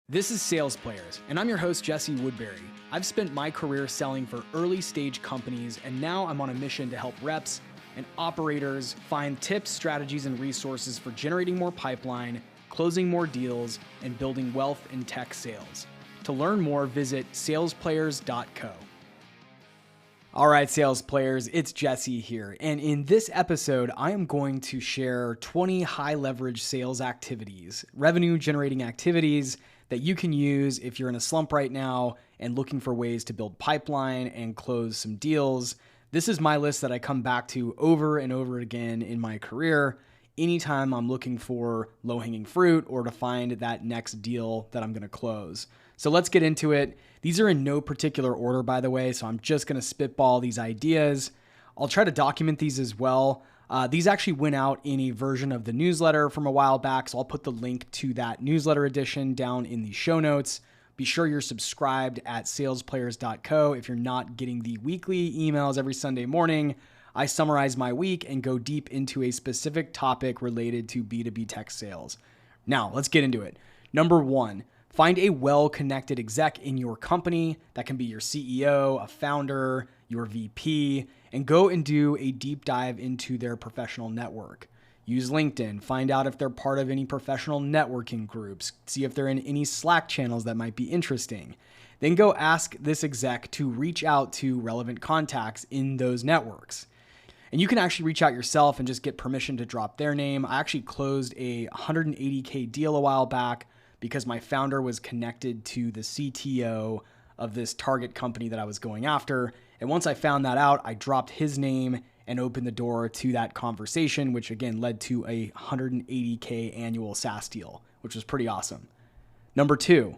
This is Sales Players, and I'm your host, Jesse Woodbury. I've spent my career selling for early stage companies, and now I'm on a mission to help reps and operators find tips, strategies, and resources for generating more pipeline, closing more deals, and building wealth in tech sales. To learn more, visit salesplayers.co. All right, sales players, it's Jesse here. And in this episode, I am going to share 20 high leverage sales activities, revenue generating activities that you can use if you're in a slump right now and looking for ways to build pipeline and close some deals. This is my list that I come back to over and over again in my career anytime I'm looking for low-hanging fruit or to find that next deal that I'm going to close. So let's get into it. These are in no particular order, by the way, so I'm just going to spitball these ideas. I'll try to document these as well. These actually went out in a version of the newsletter from a while back, so I'll put the link to that newsletter edition down in the show notes. Be sure you're subscribed at salesplayers.co if you're not getting the weekly emails every Sunday morning. I summarize my week and go deep into a specific topic related to B2B tech sales. Now, let's get into it. Number one, find a well-connected exec in your company. That can be your CEO, a founder, your VP, and go and do a deep dive into their professional network. Use LinkedIn, find out if they're part of any professional networking groups, see if they're in any Slack channels that might be interesting. Then go ask this exec to reach out to relevant contacts in those networks. And you can actually reach out yourself and just get permission to drop their name. I actually closed a $180K deal a while back because my founder was connected to the CTO of this target company that I was going after. And once I found that out, I dropped his name and opened the door to that conversation, which again led to a $180K annual SaaS deal, which was pretty awesome. Number two,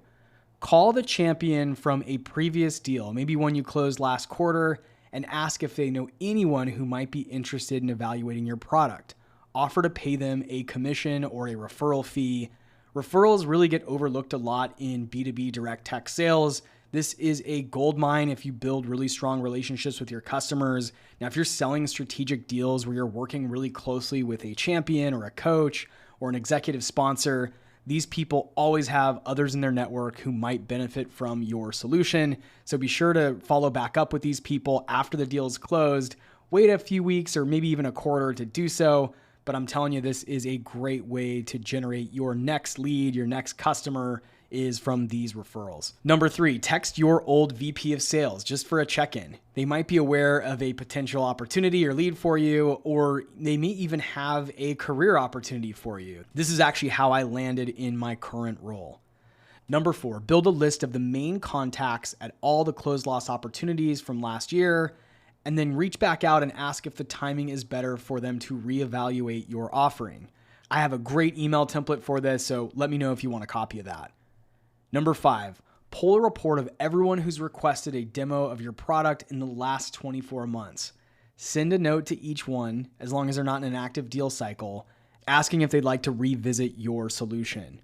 call the champion from a previous deal, maybe one you closed last quarter, and ask if they know anyone who might be interested in evaluating your product. Offer to pay them a commission or a referral fee. Referrals really get overlooked a lot in B2B direct tech sales. This is a gold mine if you build really strong relationships with your customers. Now, if you're selling strategic deals where you're working really closely with a champion or a coach or an executive sponsor, these people always have others in their network who might benefit from your solution. So be sure to follow back up with these people after the deal is closed. Wait a few weeks or maybe even a quarter to do so. But I'm telling you, this is a great way to generate your next lead, your next customer is from these referrals. Number three, text your old VP of sales just for a check-in. They might be aware of a potential opportunity or lead for you, or they may even have a career opportunity for you. This is actually how I landed in my current role. Number four, build a list of the main contacts at all the closed loss opportunities from last year, and then reach back out and ask if the timing is better for them to reevaluate your offering. I have a great email template for this, so let me know if you want a copy of that. Number five, pull a report of everyone who's requested a demo of your product in the last 24 months. Send a note to each one, as long as they're not in an active deal cycle, asking if they'd like to revisit your solution.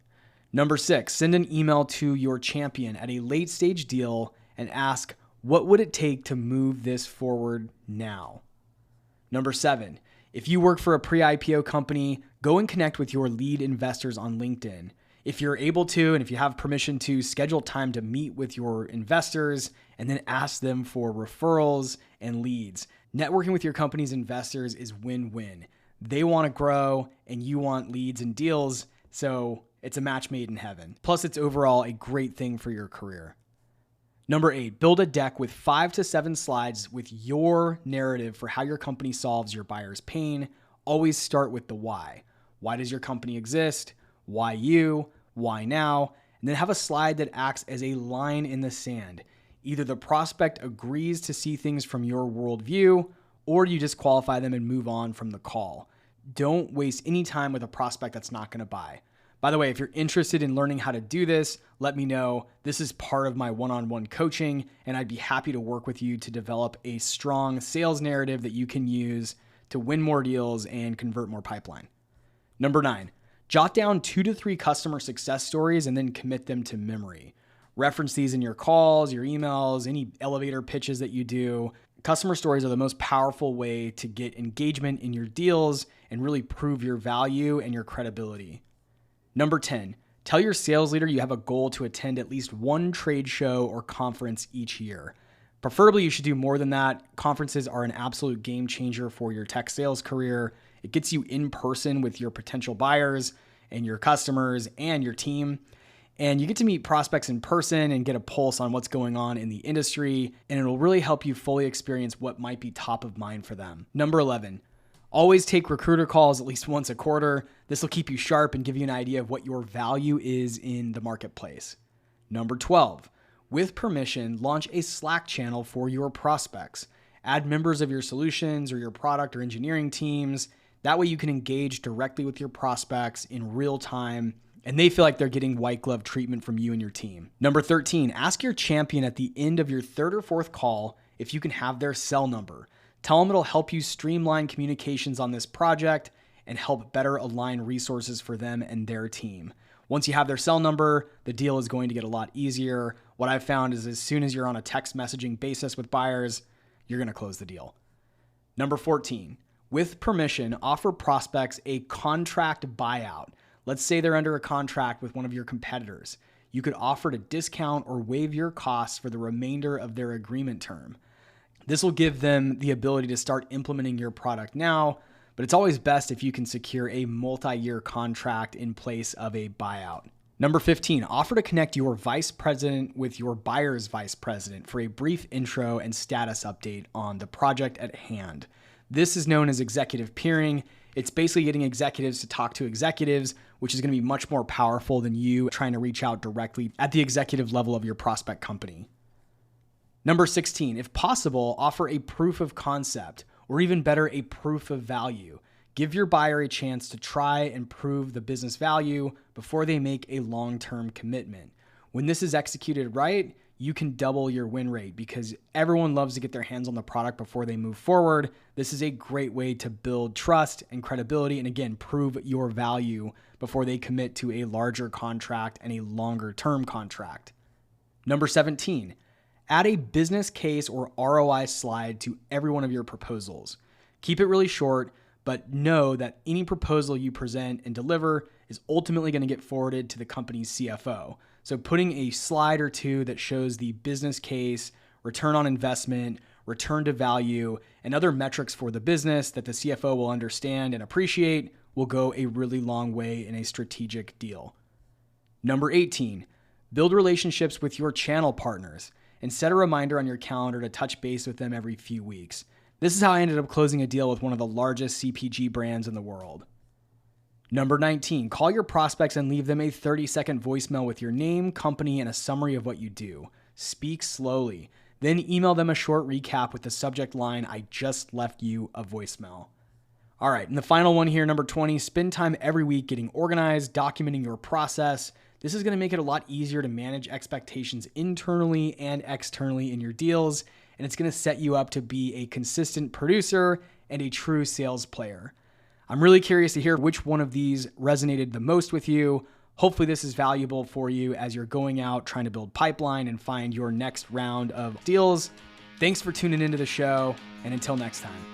Number six, send an email to your champion at a late stage deal and ask, what would it take to move this forward now? Number seven, if you work for a pre-IPO company, go and connect with your lead investors on LinkedIn. If you're able to, and if you have permission to, schedule time to meet with your investors and then ask them for referrals and leads. Networking with your company's investors is win-win. They want to grow and you want leads and deals, so it's a match made in heaven. Plus, it's overall a great thing for your career. Number eight, build a deck with 5 to 7 slides with your narrative for how your company solves your buyer's pain. Always start with the why. Why does your company exist? Why you? Why now? And then have a slide that acts as a line in the sand. Either the prospect agrees to see things from your worldview, or you disqualify them and move on from the call. Don't waste any time with a prospect that's not going to buy. By the way, if you're interested in learning how to do this, let me know. This is part of my one-on-one coaching, and I'd be happy to work with you to develop a strong sales narrative that you can use to win more deals and convert more pipeline. Number 9, jot down 2 to 3 customer success stories and then commit them to memory. Reference these in your calls, your emails, any elevator pitches that you do. Customer stories are the most powerful way to get engagement in your deals and really prove your value and your credibility. Number 10, Tell your sales leader you have a goal to attend at least one trade show or conference each year. Preferably, you should do more than that. Conferences are an absolute game changer for your tech sales career. It gets you in person with your potential buyers and your customers and your team. And you get to meet prospects in person and get a pulse on what's going on in the industry. And it'll really help you fully experience what might be top of mind for them. Number 11, always take recruiter calls at least once a quarter. This will keep you sharp and give you an idea of what your value is in the marketplace. Number 12, with permission, launch a Slack channel for your prospects. Add members of your solutions or your product or engineering teams. That way you can engage directly with your prospects in real time, and they feel like they're getting white glove treatment from you and your team. Number 13, ask your champion at the end of your third or fourth call if you can have their cell number. Tell them it'll help you streamline communications on this project and help better align resources for them and their team. Once you have their cell number, the deal is going to get a lot easier. What I've found is as soon as you're on a text messaging basis with buyers, you're going to close the deal. Number 14, with permission, offer prospects a contract buyout. Let's say they're under a contract with one of your competitors. You could offer to discount or waive your costs for the remainder of their agreement term. This will give them the ability to start implementing your product now, but it's always best if you can secure a multi-year contract in place of a buyout. Number 15, offer to connect your vice president with your buyer's vice president for a brief intro and status update on the project at hand. This is known as executive peering. It's basically getting executives to talk to executives, which is going to be much more powerful than you trying to reach out directly at the executive level of your prospect company. Number 16, if possible, offer a proof of concept, or even better, a proof of value. Give your buyer a chance to try and prove the business value before they make a long-term commitment. When this is executed right, you can double your win rate because everyone loves to get their hands on the product before they move forward. This is a great way to build trust and credibility and again, prove your value before they commit to a larger contract and a longer term contract. Number 17, add a business case or ROI slide to every one of your proposals. Keep it really short, but know that any proposal you present and deliver is ultimately going to get forwarded to the company's CFO. So putting a slide or two that shows the business case, return on investment, return to value, and other metrics for the business that the CFO will understand and appreciate will go a really long way in a strategic deal. Number 18, build relationships with your channel partners and set a reminder on your calendar to touch base with them every few weeks. This is how I ended up closing a deal with one of the largest CPG brands in the world. Number 19, call your prospects and leave them a 30-second voicemail with your name, company, and a summary of what you do. Speak slowly. Then email them a short recap with the subject line, "I just left you a voicemail." All right, and the final one here, number 20, spend time every week getting organized, documenting your process. This is going to make it a lot easier to manage expectations internally and externally in your deals, and it's going to set you up to be a consistent producer and a true sales player. I'm really curious to hear which one of these resonated the most with you. Hopefully this is valuable for you as you're going out trying to build pipeline and find your next round of deals. Thanks for tuning into the show, and until next time.